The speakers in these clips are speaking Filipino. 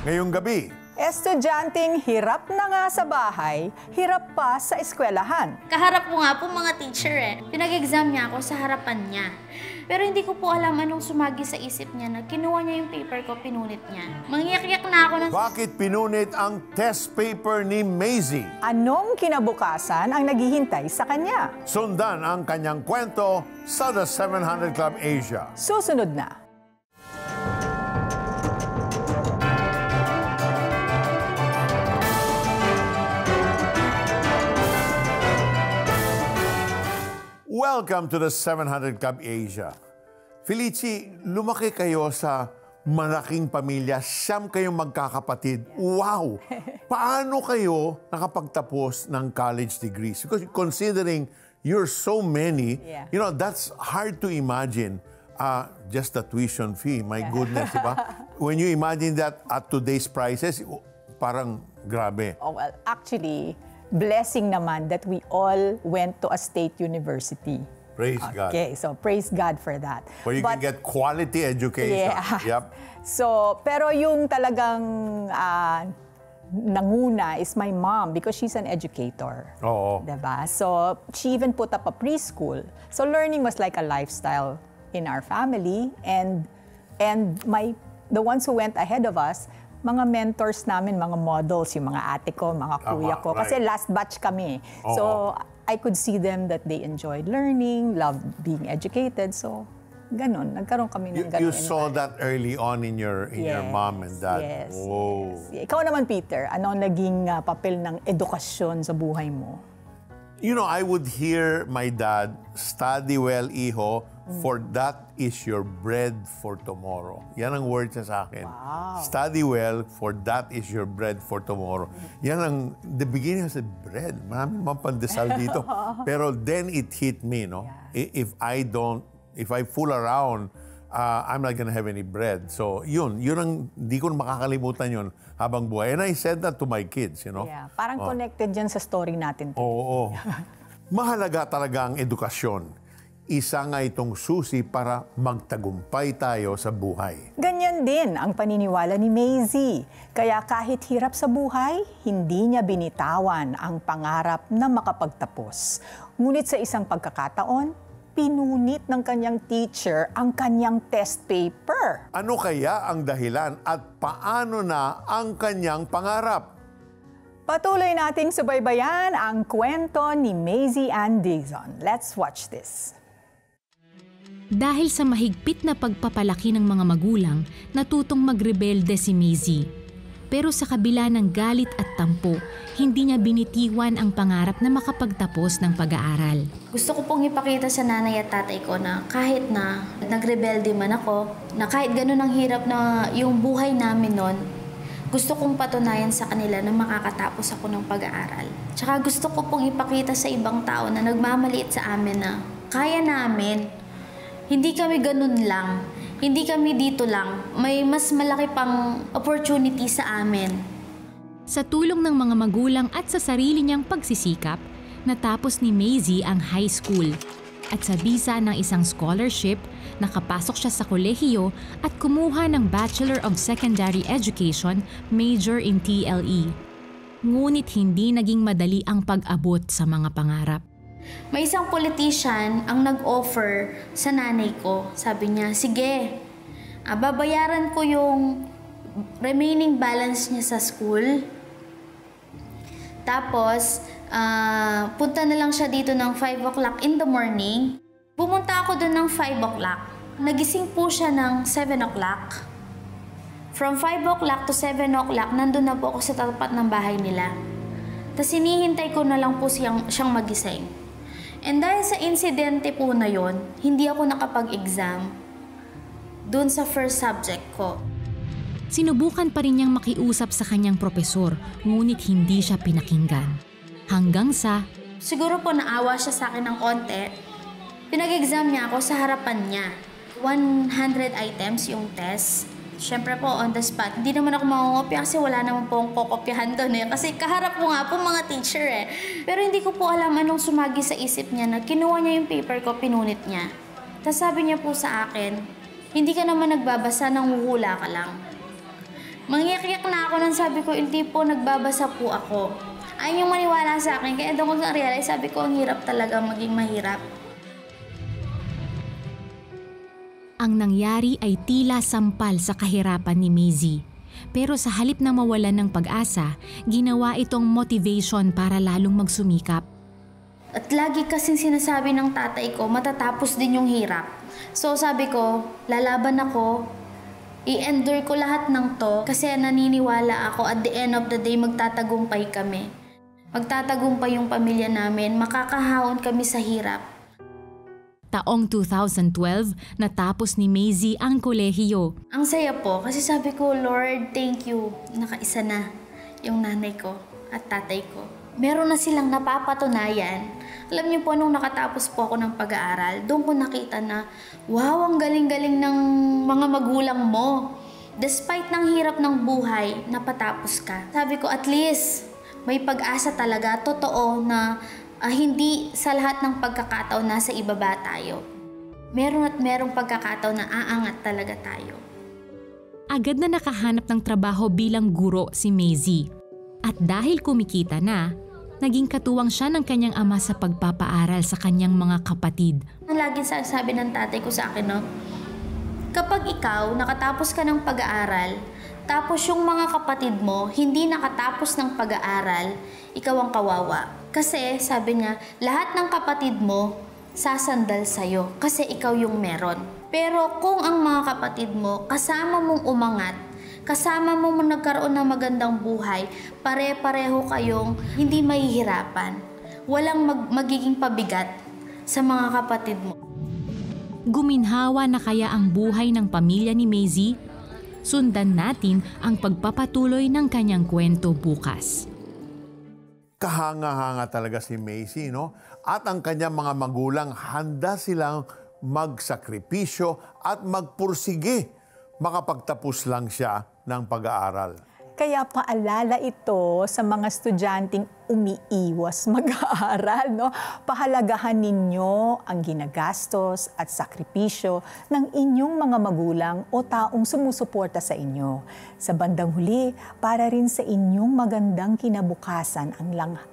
Ngayong gabi, estudyanteng hirap na nga sa bahay, hirap pa sa eskwelahan. Kaharap ko nga po mga teacher Pinag-exam niya ako sa harapan niya. Pero hindi ko po alam anong sumagi sa isip niya na kinuha niya yung paper ko, pinunit niya. Mangyak-yak na ako ng... bakit pinunit ang test paper ni Maisie? Anong kinabukasan ang naghihintay sa kanya? Sundan ang kanyang kwento sa The 700 Club Asia. Susunod na. Welcome to the 700 Club Asia. Felici, lumaki kayo sa malaking pamilya. Siyam kayong magkakapatid. Wow! Paano kayo nakapagtapos ng college degrees? Because considering you're so many, you know, that's hard to imagine. Just the tuition fee, my goodness, diba? When you imagine that at today's prices, parang grabe. Oh, well, actually, blessing naman that we all went to a state university. Praise God. Okay, so praise God for that. Where you can get quality education. Yeah. Yep. So, pero yung talagang nanguna is my mom because she's an educator. Oo. Diba? So, she even put up a preschool. So, learning was like a lifestyle in our family. And the ones who went ahead of us, mga mentors namin, mga models, yung mga ate ko, mga kuya ko. Kasi last batch kami. So, I could see them that they enjoyed learning, loved being educated. So, ganun. Nagkaroon kami ng ganun. You saw that early on in your mom and dad. Yes. Whoa. Yes. Ikaw naman, Peter, ano naging papel ng edukasyon sa buhay mo? You know, I would hear my dad, study well, iho, for that is your bread for tomorrow. Yan ang word niya sa akin. Wow. Study well, for that is your bread for tomorrow. Yan ang, the beginning I said, bread. Maraming mga pandesal dito. Pero then it hit me, no? Yeah. If I fool around, I'm not gonna have any bread. So, yun ang, di ko makakalimutan yun habang buhay. And I said that to my kids, you know? Yeah, parang connected yan sa story natin. Oo. Mahalaga talaga ang edukasyon. Isa nga itong susi para magtagumpay tayo sa buhay. Ganyan din ang paniniwala ni Maisie. Kaya kahit hirap sa buhay, hindi niya binitawan ang pangarap na makapagtapos. Ngunit sa isang pagkakataon, pinunit ng kanyang teacher ang kanyang test paper. Ano kaya ang dahilan at paano na ang kanyang pangarap? Patuloy nating subaybayan ang kwento ni Maisie Ann Dizon. Let's watch this. Dahil sa mahigpit na pagpapalaki ng mga magulang, natutong magrebelde si Maisie. Pero sa kabila ng galit at tampo, hindi niya binitiwan ang pangarap na makapagtapos ng pag-aaral. Gusto ko pong ipakita sa nanay at tatay ko na kahit na nagrebelde man ako, na kahit ganun ang hirap na yung buhay namin nun, gusto kong patunayan sa kanila na makakatapos ako ng pag-aaral. Tsaka gusto ko pong ipakita sa ibang tao na nagmamaliit sa amin na kaya namin. Hindi kami ganun lang. Hindi kami dito lang. May mas malaki pang opportunity sa amin. Sa tulong ng mga magulang at sa sarili niyang pagsisikap, natapos ni Maisie ang high school. At sa bisa ng isang scholarship, nakapasok siya sa kolehiyo at kumuha ng Bachelor of Secondary Education, major in TLE. Ngunit hindi naging madali ang pag-abot sa mga pangarap. May isang politician ang nag-offer sa nanay ko. Sabi niya, sige, babayaran ko yung remaining balance niya sa school. Tapos, punta na lang siya dito ng 5 o'clock in the morning. Pumunta ako doon ng 5 o'clock. Nagising po siya ng 7 o'clock. From 5 o'clock to 7 o'clock, nandun na po ako sa tapat ng bahay nila. Tapos hinihintay ko na lang po siyang magising. And dahil sa insidente po na yon, hindi ako nakapag-exam dun sa first subject ko. Sinubukan pa rin niyang makiusap sa kanyang propesor, ngunit hindi siya pinakinggan. Hanggang sa... Siguro po naawa siya sa akin ng konti. Pinag-exam niya ako sa harapan niya. 100 items yung test. Siyempre po, on the spot. Hindi naman ako mangungopya kasi wala naman po akong kokopyahan doon Kasi kaharap ko nga po mga teacher Pero hindi ko po alam anong sumagi sa isip niya na kinuha niya yung paper ko, pinunit niya. Tapos sabi niya po sa akin, hindi ka naman nagbabasa, nang huhula ka lang. Mangiyak-iyak na ako nang sabi ko, hindi po, nagbabasa po ako. Ayaw niyong maniwala sa akin, kaya doon ko na-realize, sabi ko, ang hirap talaga maging mahirap. Ang nangyari ay tila sampal sa kahirapan ni Maisy. Pero sa halip na mawalan ng pag-asa, ginawa itong motivation para lalong magsumikap. At lagi kasing sinasabi ng tatay ko, matatapos din yung hirap. So sabi ko, lalaban ako, i-endure ko lahat ng to kasi naniniwala ako at the end of the day magtatagumpay kami. Magtatagumpay yung pamilya namin, makakahawon kami sa hirap. Taong 2012, natapos ni Maisy ang kolehiyo. Ang saya po kasi sabi ko, Lord, thank you. Nakaisa na yung nanay ko at tatay ko. Meron na silang napapatunayan. Alam niyo po, nung nakatapos po ako ng pag-aaral, doon ko nakita na, wow, ang galing-galing ng mga magulang mo. Despite ng hirap ng buhay, napatapos ka. Sabi ko, at least, may pag-asa talaga, totoo na hindi sa lahat ng pagkakataon nasa ibaba tayo. Meron at merong pagkakataon na aangat talaga tayo. Agad na nakahanap ng trabaho bilang guro si Maisy. At dahil kumikita na, naging katuwang siya ng kanyang ama sa pagpapaaral sa kanyang mga kapatid. Lagi sabi ng tatay ko sa akin, no? Kapag ikaw nakatapos ka ng pag-aaral, tapos yung mga kapatid mo hindi nakatapos ng pag-aaral, ikaw ang kawawa. Kasi sabi niya, lahat ng kapatid mo sasandal sa'yo kasi ikaw yung meron. Pero kung ang mga kapatid mo kasama mong umangat, kasama mo nagkaroon ng magandang buhay, pare-pareho kayong hindi mahihirapan. Walang magiging pabigat sa mga kapatid mo. Guminhawa na kaya ang buhay ng pamilya ni Maisy? Sundan natin ang pagpapatuloy ng kanyang kwento bukas. Kahanga-hanga talaga si Maisy, no? At ang kanyang mga magulang, handa silang magsakripisyo at magpursige. Makapagtapos lang siya ng pag-aaral. Kaya paalala ito sa mga estudyanteng umiiwas mag-aaral, no? Pahalagahan ninyo ang ginagastos at sakripisyo ng inyong mga magulang o taong sumusuporta sa inyo. Sa bandang huli, para rin sa inyong magandang kinabukasan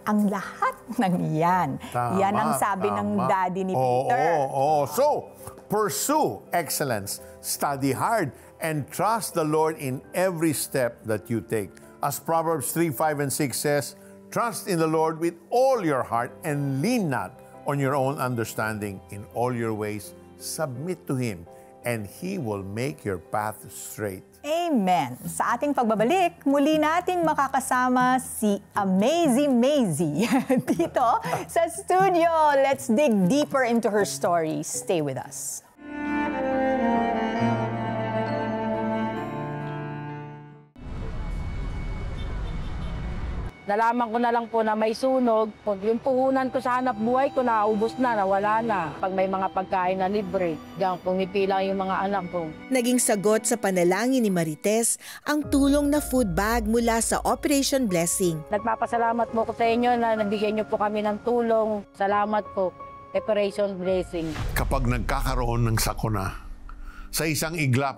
ang lahat ng iyan. Tama, yan ang sabi ng daddy ni Peter. So, pursue excellence, study hard, and trust the Lord in every step that you take. As Proverbs 3:5 and 6 says, trust in the Lord with all your heart and lean not on your own understanding. In all your ways, submit to Him, and He will make your path straight. Amen. Sa ating pagbabalik, muli nating makakasama si Amazing Maisy dito sa studio. Let's dig deeper into her story. Stay with us. Nalaman ko na lang po na may sunog. Yung puhunan ko sa hanap buhay ko, naubos na, nawala na. Pag may mga pagkain na libre, diyan pumipilang yung mga anak ko. Naging sagot sa panalangin ni Marites ang tulong na food bag mula sa Operation Blessing. Nagpapasalamat po ko sa inyo na nabigyan niyo po kami ng tulong. Salamat po, Operation Blessing. Kapag nagkakaroon ng sakuna, sa isang iglap,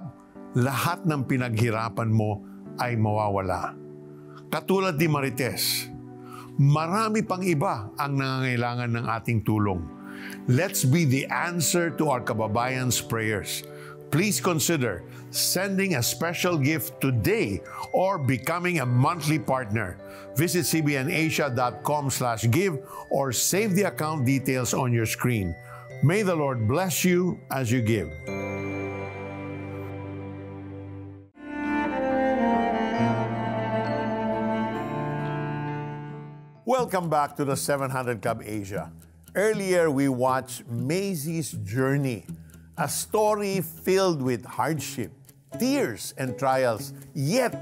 lahat ng pinaghirapan mo ay mawawala. Katulad ni Marites, marami pang iba ang nangangailangan ng ating tulong. Let's be the answer to our kababayan's prayers. Please consider sending a special gift today or becoming a monthly partner. Visit cbnasia.com/give or save the account details on your screen. May the Lord bless you as you give. Welcome back to the 700 Club Asia. Earlier, we watched Maisy's journey, a story filled with hardship, tears, and trials, yet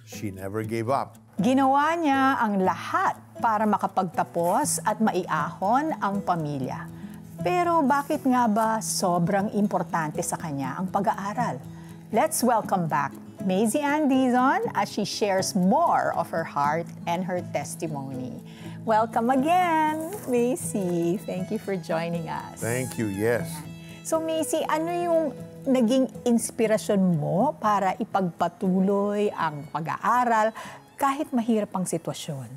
she never gave up. Ginawa niya ang lahat para makapagtapos at maiahon ang pamilya. Pero bakit nga ba sobrang importante sa kanya ang pag-aaral? Let's welcome back Maisy Ann Dizon as she shares more of her heart and her testimony. Welcome again, Maisy. Thank you for joining us. Thank you, yes. So Maisy, ano yung naging inspirasyon mo para ipagpatuloy ang pag-aaral kahit mahirap ang sitwasyon?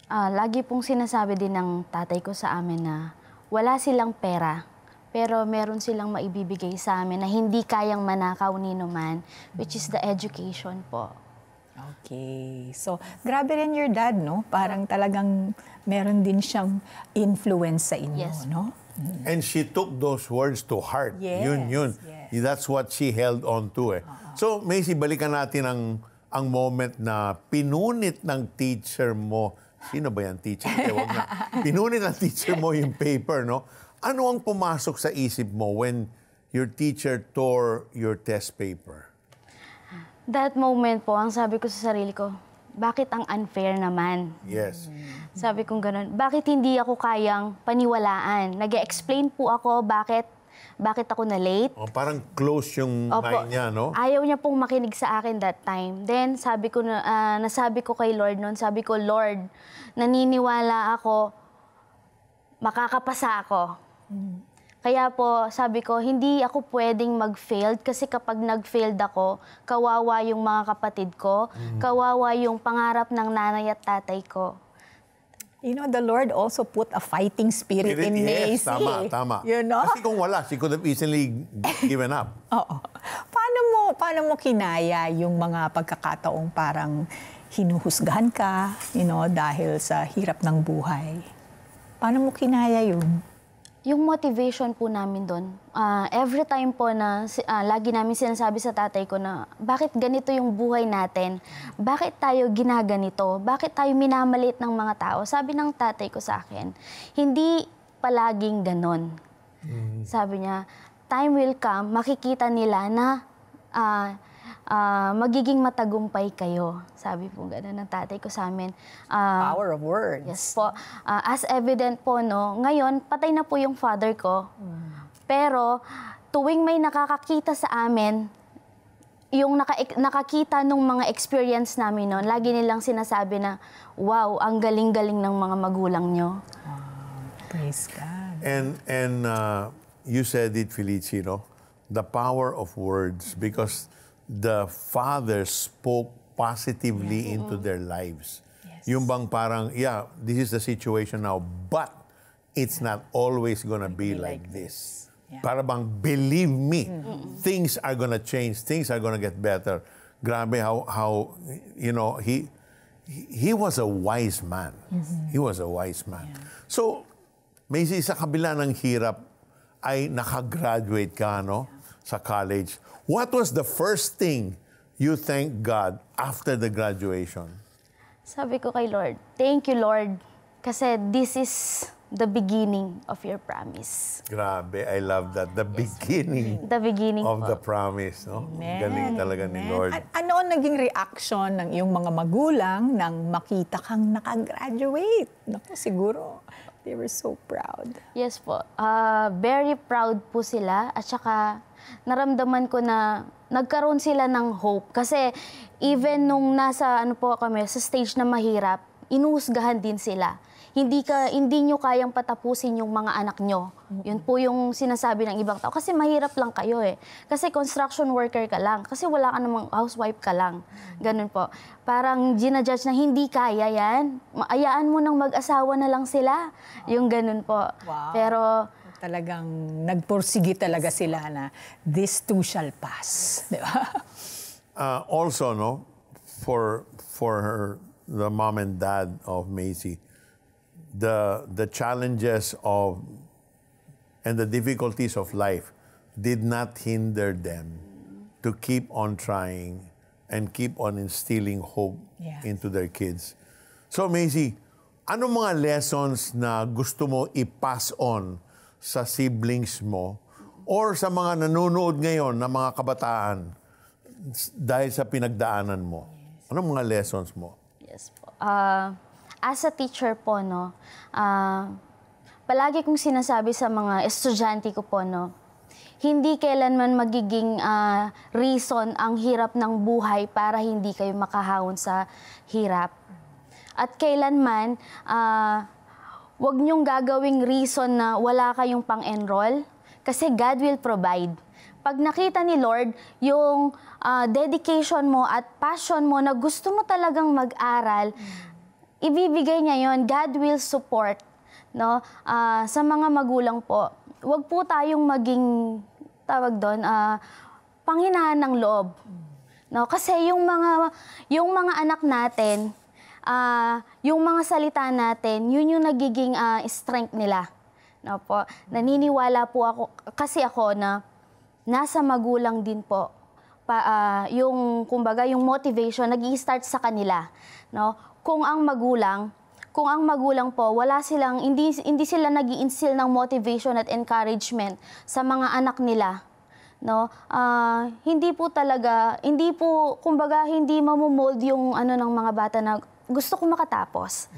Lagi pong sinasabi din ng tatay ko sa amin na wala silang pera, pero meron silang maibibigay sa amin na hindi kayang manakaw ni naman, which is the education po. Okay. So, grabe rin your dad, no? Parang talagang meron din siyang influence sa inyo, Yes. no? And she took those words to heart. Yes, Yun. yes. That's what she held on to eh. So, Macy, balikan natin ang moment na pinunit ng teacher mo. Sino ba yan, teacher? Wag na. Pinunit ng teacher mo yung paper, no? Ano ang pumasok sa isip mo when your teacher tore your test paper? That moment po, ang sabi ko sa sarili ko, bakit ang unfair naman? Yes. Sabi kong ganun, bakit hindi ako kayang paniwalaan? Nag-explain po ako bakit ako na-late. Oh, parang close yung mind niya, no? Ayaw niya pong makinig sa akin that time. Then, sabi ko nasabi ko kay Lord noon, sabi ko, Lord, naniniwala ako, makakapasa ako. Kaya po, sabi ko, hindi ako pwedeng mag-failed kasi kapag nag-failed ako, kawawa yung mga kapatid ko, kawawa yung pangarap ng nanay at tatay ko. You know, the Lord also put a fighting spirit in Yes, Macy. tama. You know? Kasi kung wala, she could have easily given up. Oo. Paano mo kinaya yung mga pagkakataong parang hinuhusgahan ka, you know, dahil sa hirap ng buhay? Paano mo kinaya yun? Yung motivation po namin doon, every time po na lagi namin sinasabi sa tatay ko na bakit ganito yung buhay natin? Bakit tayo ginaganito? Bakit tayo minamalit ng mga tao? Sabi ng tatay ko sa akin, hindi palaging ganon. Sabi niya, time will come, makikita nila na magiging matagumpay kayo. Sabi po gano'n ng tatay ko sa amin. Power of words. Yes po. As evident po, no, ngayon, patay na po yung father ko. Pero, tuwing may nakakakita sa amin, yung nakakita nung mga experience namin noon, lagi nilang sinasabi na, wow, ang galing-galing ng mga magulang nyo. Praise God. And you said it, Felici, no? The power of words, because the father spoke positively into their lives. Yes. Yung bang parang, yeah, this is the situation now, but it's not always gonna be like this. Yeah. Para bang, believe me, things are gonna change, things are gonna get better. Grabe how you know, he was a wise man. He was a wise man. Yeah. So, Macy, sa kabila ng hirap, ay nakagraduate ka, no? Sa college. What was the first thing you thank God after the graduation? Sabi ko kay Lord, thank you, Lord, kasi this is the beginning of your promise. Grabe, I love that. The beginning The beginning of po. the promise, no? Amen. Galing talaga ni Amen. Lord. Ano ang naging reaction ng iyong mga magulang nang makita kang nakagraduate? Naku, siguro, they were so proud. Yes po. Very proud po sila at saka naramdaman ko na nagkaroon sila ng hope. Kasi even nung nasa kami, sa stage na mahirap, inuhusgahan din sila. Hindi nyo kayang patapusin yung mga anak nyo. Yun po yung sinasabi ng ibang tao. Kasi mahirap lang kayo eh. Kasi construction worker ka lang. Kasi wala ka namang housewife ka lang. Ganun po. Parang ginajudge na hindi kaya yan. Ayaan mo nang mag-asawa na lang sila. Yung ganun po. Wow. Pero Talagang nagpursige talaga sila na this too shall pass. Di ba? Also, no, for the mom and dad of Macy, the challenges of and the difficulties of life did not hinder them to keep on trying and keep on instilling hope Yes. into their kids. So, Macy, ano mga lessons na gusto mo i-pass on sa siblings mo or sa mga nanonood ngayon na mga kabataan dahil sa pinagdaanan mo? Anong mga lessons mo? yes po. As a teacher po, no, palagi kong sinasabi sa mga estudyante ko po, no, hindi kailanman magiging reason ang hirap ng buhay para hindi kayo makahawon sa hirap. At kailanman, wag niyong gagawing reason na wala kayong pang-enroll kasi God will provide. pag nakita ni Lord yung dedication mo at passion mo na gusto mo talagang mag-aral, ibibigay niya yon. God will support, no? Sa mga magulang po, wag po tayong maging, tawag doon, panghinaan ng loob. No? Kasi yung mga anak natin, yung mga salita natin, yun yung nagiging strength nila. No po. Naniniwala po ako, kasi ako na nasa magulang din po. Yung, kumbaga, yung motivation, nag-i-start sa kanila. No? Kung ang magulang po, wala silang, hindi sila nag-i-instill ng motivation at encouragement sa mga anak nila. No? Hindi po, kumbaga, hindi mamumold yung ng mga bata na gusto ko makatapos.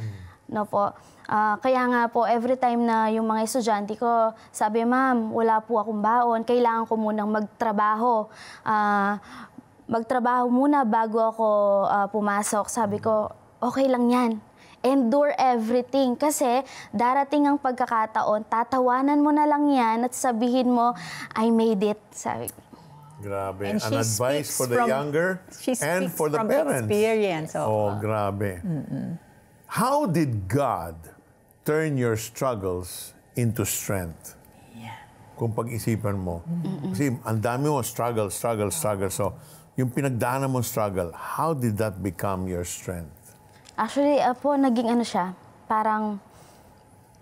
No po. Kaya nga po, every time na yung mga estudyante ko, sabi, ma'am, wala po akong baon, kailangan ko munang magtrabaho. Magtrabaho muna bago ako pumasok. Sabi ko, okay lang yan. Endure everything. Kasi darating ang pagkakataon, tatawanan mo na lang yan at sabihin mo, I made it. Sabi. Grabe. And An advice for the younger and for the parents. Experience. Oh, grabe. How did God turn your struggles into strength? Yeah. Kung pag-isipan mo. Kasi ang dami mo, struggle. So, yung pinagdaanan mong struggle, how did that become your strength? Actually, po, naging siya, parang,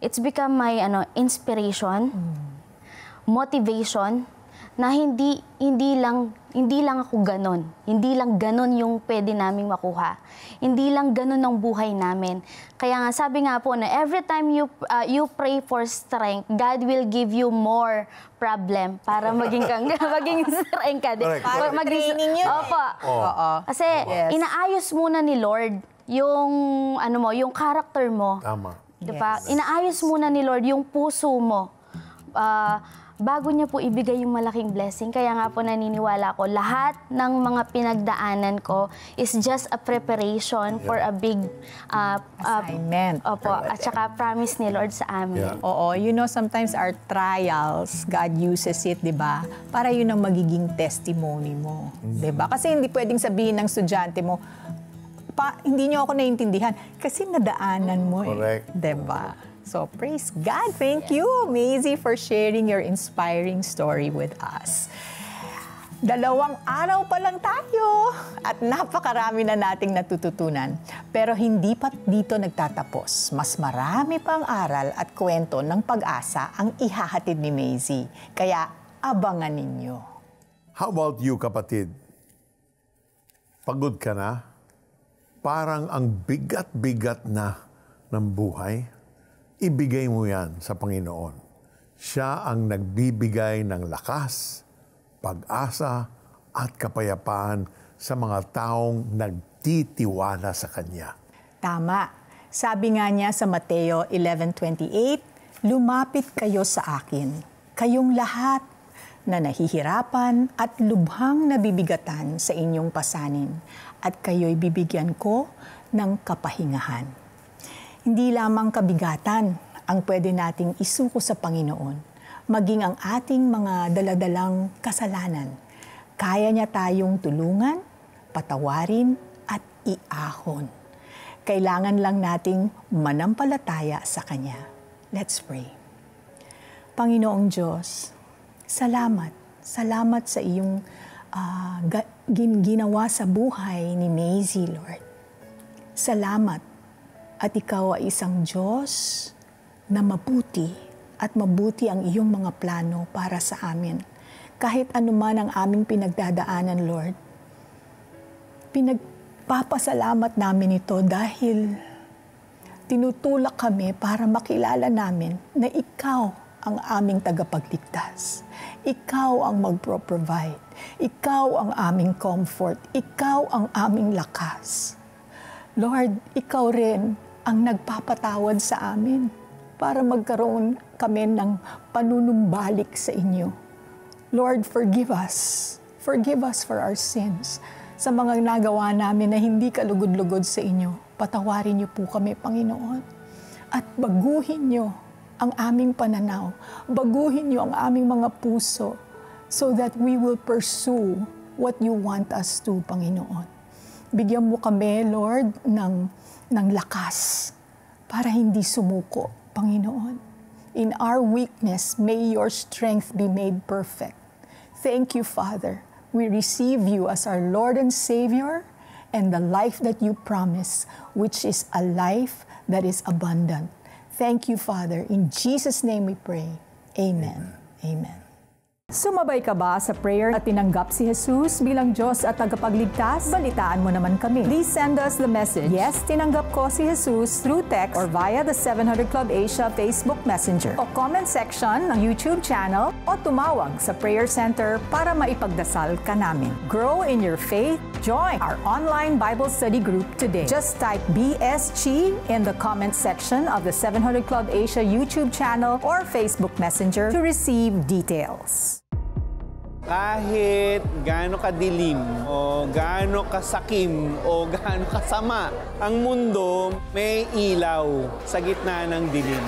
it's become my inspiration, motivation, na hindi lang ako ganon. Hindi lang ganon yung pwede naming makuha. Hindi lang ganon ang buhay namin. Kaya nga, sabi nga po na every time you pray for strength, God will give you more problem para maging strength ka. Para training yun. Opo. Kasi inaayos muna ni Lord yung yung character mo. Tama. Diba? Inaayos muna ni Lord yung puso mo. Bago niya po ibigay yung malaking blessing. Kaya nga po naniniwala ko, lahat ng mga pinagdaanan ko is just a preparation for a big assignment. Opo, at saka promise ni Lord sa amin. Yeah. Oo, sometimes our trials, God uses it, di ba? Para yun ang magiging testimony mo. Di ba? Kasi hindi pwedeng sabihin ng estudyante mo, hindi niyo ako naiintindihan kasi nadaanan mo eh. Correct. Di ba? So, praise God. Thank you, Maisie, for sharing your inspiring story with us. 2 araw pa lang tayo at napakarami na nating natututunan. Pero hindi pa dito nagtatapos. Mas marami pang aral at kwento ng pag-asa ang ihahatid ni Maisie. Kaya abangan ninyo. How about you, kapatid? Pagod ka na? Parang ang bigat-bigat na ng buhay? Ibigay mo yan sa Panginoon. Siya ang nagbibigay ng lakas, pag-asa, at kapayapaan sa mga taong nagtitiwala sa Kanya. Tama. Sabi nga niya sa Mateo 11:28, lumapit kayo sa akin, kayong lahat na nahihirapan at lubhang nabibigatan sa inyong pasanin, at kayo'y bibigyan ko ng kapahingahan. Hindi lamang kabigatan ang pwede nating isuko sa Panginoon, maging ang ating mga daladalang kasalanan. Kaya niya tayong tulungan, patawarin, at iahon. Kailangan lang nating manampalataya sa Kanya. Let's pray. Panginoong Diyos, salamat. Salamat sa iyong ginawa sa buhay ni Maisie, Lord. Salamat. At ikaw ay isang Diyos na mabuti at mabuti ang iyong mga plano para sa amin. Kahit anuman ang aming pinagdadaanan, Lord, pinagpapasalamat namin ito dahil tinutulak kami para makilala namin na ikaw ang aming tagapagligtas. Ikaw ang magpro-provide. Ikaw ang aming comfort. Ikaw ang aming lakas. Lord, ikaw rin ang nagpapatawad sa amin para magkaroon kami ng panunumbalik sa inyo. Lord, forgive us. Forgive us for our sins. Sa mga nagawa namin na hindi kalugod-lugod sa inyo, patawarin niyo po kami, Panginoon. At baguhin niyo ang aming pananaw. Baguhin niyo ang aming mga puso so that we will pursue what you want us to, Panginoon. Bigyan mo kami, Lord, ng lakas para hindi sumuko, Panginoon. In our weakness, may your strength be made perfect. Thank you, Father. We receive you as our Lord and Savior and the life that you promise, which is a life that is abundant. Thank you, Father. In Jesus' name we pray. Amen. Amen. Sumabay ka ba sa prayer at tinanggap si Jesus bilang Diyos at tagapagligtas? Balitaan mo naman kami. Please send us the message, "Yes, tinanggap ko si Jesus," through text or via the 700 Club Asia Facebook Messenger o comment section ng YouTube channel o tumawag sa Prayer Center para maipagdasal ka namin. Grow in your faith. Join our online Bible study group today. Just type BSG in the comment section of the 700 Club Asia YouTube channel or Facebook Messenger to receive details. Kahit gaano kadilim o gaano kasakim o gaano kasama, ang mundo may ilaw sa gitna ng dilim.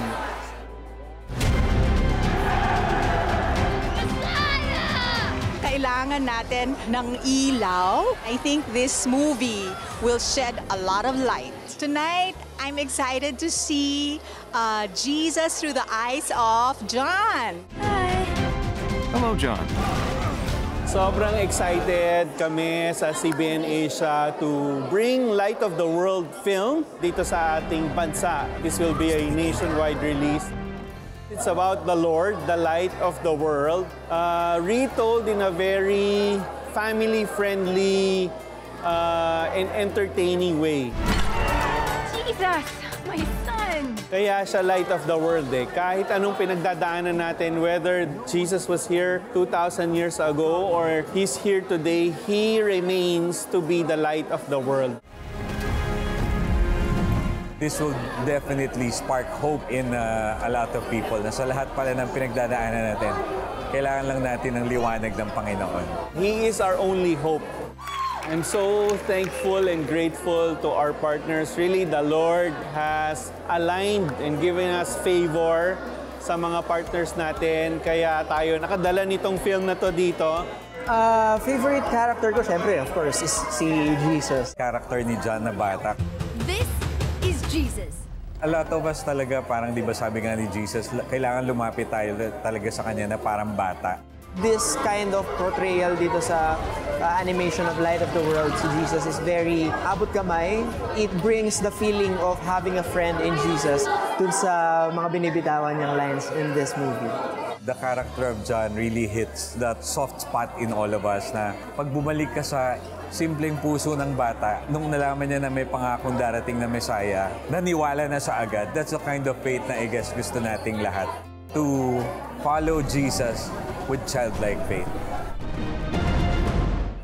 Kailangan natin ng ilaw. I think this movie will shed a lot of light. Tonight, I'm excited to see Jesus through the eyes of John. Hi. Hello, John. Sobrang excited kami sa CBN Asia to bring Light of the World film dito sa ating bansa. This will be a nationwide release. It's about the Lord, the light of the world, retold in a very family-friendly and entertaining way. Jesus, my son! Kaya siya light of the world eh. Kahit anong pinagdadaanan natin, whether Jesus was here 2,000 years ago or He's here today, He remains to be the light of the world. This will definitely spark hope in a lot of people na sa lahat pala ng pinagdadaanan natin, kailangan lang natin ng liwanag ng Panginoon. He is our only hope. I'm so thankful and grateful to our partners. Really, the Lord has aligned and given us favor sa mga partners natin. Kaya tayo nakadala nitong film na to dito. Favorite character ko, syempre, of course, is si Jesus. Character ni John na bata. This is Jesus. A lot of us talaga, parang di ba sabi nga ni Jesus, kailangan lumapit tayo talaga sa Kanya na parang bata. This kind of portrayal dito sa animation of Light of the World, si Jesus, is very abot kamay. It brings the feeling of having a friend in Jesus dun sa mga binibitawan niyang lines in this movie. The character of John really hits that soft spot in all of us na pag bumalik ka sa simpleng puso ng bata, nung nalaman niya na may pangakong darating na Messiah, naniwala na siya agad. That's the kind of faith na I guess gusto nating lahat. To follow Jesus with childlike faith.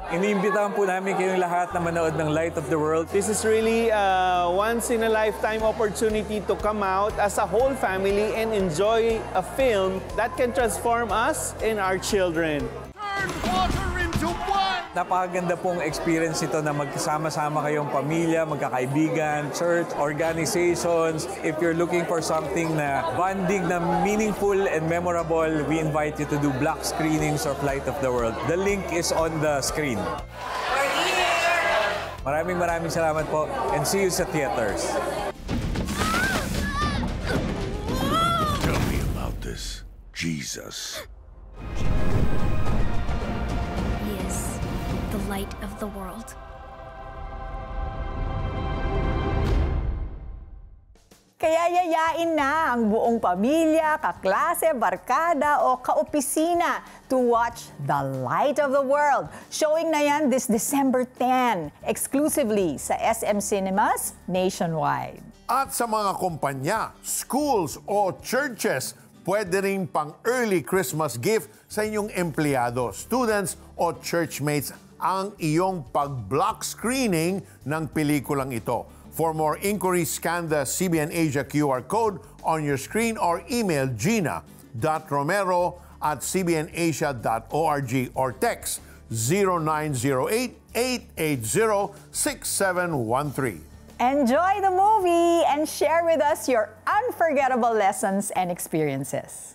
Iniimbitahan po namin kayong lahat na manood ng Light of the World. This is really a once-in-a-lifetime opportunity to come out as a whole family and enjoy a film that can transform us and our children. Turn water into wine! Napakaganda pong experience ito na magkasama-sama kayong pamilya, magkakaibigan, church, organizations. If you're looking for something na bonding na meaningful and memorable, we invite you to do block screenings of Light of the World. The link is on the screen. Maraming salamat po and see you sa theaters. Tell me about this, Jesus. The light of the world. Kaya yayain na ang buong pamilya, kaklase, barkada o kaopisina to watch The Light of the World. Showing na yan this December 10, exclusively sa SM Cinemas nationwide. At sa mga kumpanya, schools o churches, pwede rin pang early Christmas gift sa inyong empleyado, students o churchmates ang iyong pag-block screening ng pelikulang ito. For more inquiries, scan the CBN Asia QR code on your screen or email gina.romero@cbnasia.org or text 0908-880-6713. Enjoy the movie and share with us your unforgettable lessons and experiences.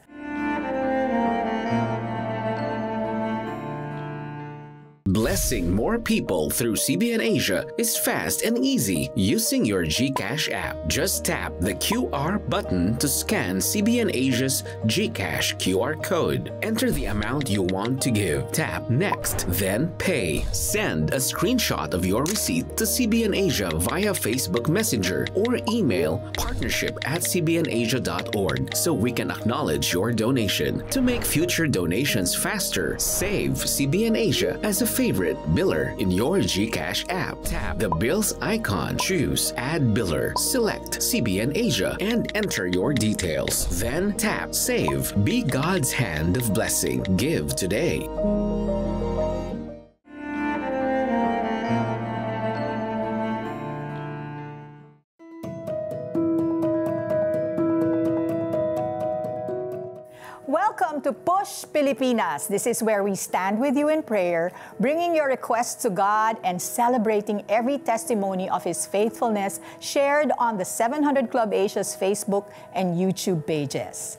Blessing more people through CBN Asia is fast and easy using your GCash app. Just tap the QR button to scan CBN Asia's GCash QR code. Enter the amount you want to give. Tap Next, then Pay. Send a screenshot of your receipt to CBN Asia via Facebook Messenger or email partnership@cbnasia.org so we can acknowledge your donation. To make future donations faster, save CBN Asia as a favorite biller in your GCash app. Tap the Bills icon, choose Add Biller, select CBN Asia, and enter your details. Then tap Save. Be God's hand of blessing. Give today. Welcome to Push Pilipinas. This is where we stand with you in prayer, bringing your requests to God and celebrating every testimony of His faithfulness shared on the 700 Club Asia's Facebook and YouTube pages.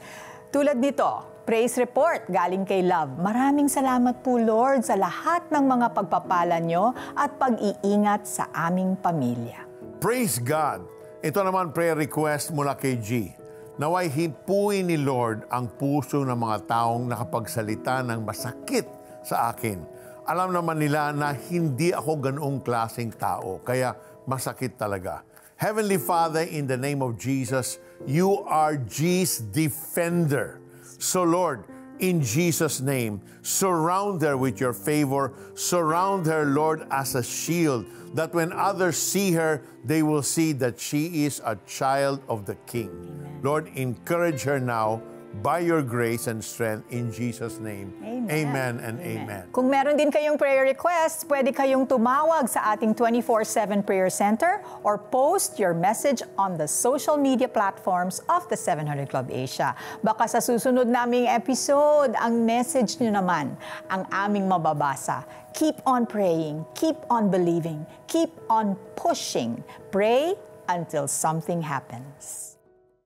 Tulad nito, praise report galing kay Love. Maraming salamat po, Lord, sa lahat ng mga pagpapala nyo at pag-iingat sa aming pamilya. Praise God! Ito naman prayer request mula kay G. Naway hipuin ni Lord ang puso ng mga taong nakapagsalita ng masakit sa akin. Alam naman nila na hindi ako ganoong klaseng tao, kaya masakit talaga. Heavenly Father, in the name of Jesus, you are G's defender. So Lord, in Jesus' name, surround her with your favor. Surround her, Lord, as a shield, that when others see her, they will see that she is a child of the King. Amen. Lord, encourage her now by your grace and strength in Jesus' name. Amen. Amen and amen. Kung meron din kayong prayer requests, pwede kayong tumawag sa ating 24/7 Prayer Center or post your message on the social media platforms of the 700 Club Asia. Baka sa susunod naming episode, ang message nyo naman ang aming mababasa. Keep on praying, keep on believing, keep on pushing. Pray until something happens.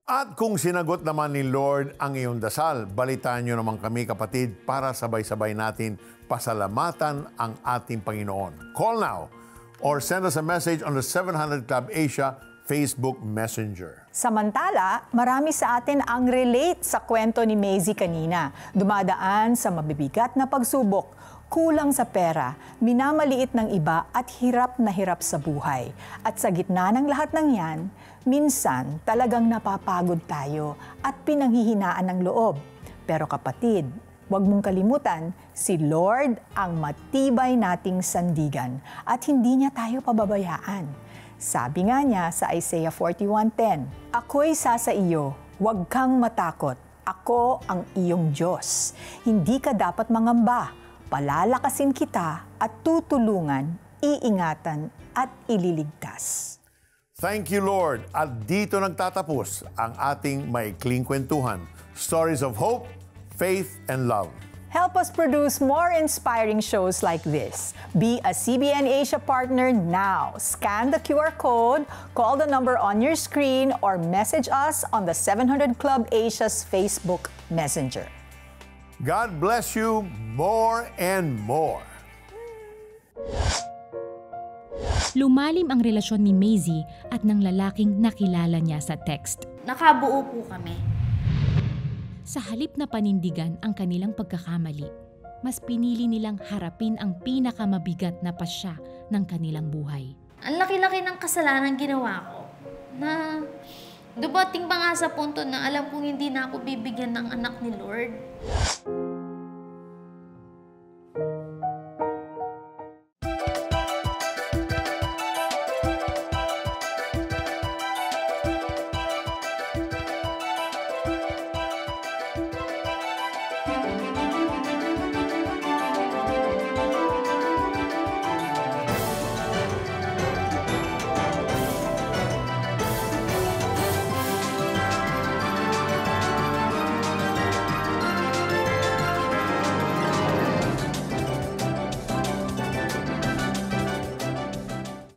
At kung sinagot naman ni Lord ang iyong dasal, balitaan niyo naman kami, kapatid, para sabay-sabay natin pasalamatan ang ating Panginoon. Call now or send us a message on the 700 Club Asia Facebook Messenger. Samantala, marami sa atin ang relate sa kwento ni Maisie kanina. Dumadaan sa mabibigat na pagsubok, kulang sa pera, minamaliit ng iba at hirap na hirap sa buhay. At sa gitna ng lahat ng yan, minsan talagang napapagod tayo at pinanghihinaan ng loob. Pero kapatid, huwag mong kalimutan, si Lord ang matibay nating sandigan at hindi niya tayo pababayaan. Sabi nga niya sa Isaiah 41:10, "Ako'y sasa iyo, huwag kang matakot. Ako ang iyong Diyos. Hindi ka dapat mangamba. Palalakasin kita at tutulungan, iingatan at ililigtas." Thank you, Lord. At dito nagtatapos ang ating maikling kwentuhan. Stories of hope, faith, and love. Help us produce more inspiring shows like this. Be a CBN Asia partner now. Scan the QR code, call the number on your screen, or message us on the 700 Club Asia's Facebook Messenger. God bless you more and more. Lumalim ang relasyon ni Maisie at ng lalaking nakilala niya sa text. Nakabuo po kami. Sa halip na panindigan ang kanilang pagkakamali, mas pinili nilang harapin ang pinakamabigat na pasya ng kanilang buhay. Ang laki-laki ng kasalanan ginawa ko na dumating pa nga sa punto na alam kong hindi na ako bibigyan ng anak ni Lord.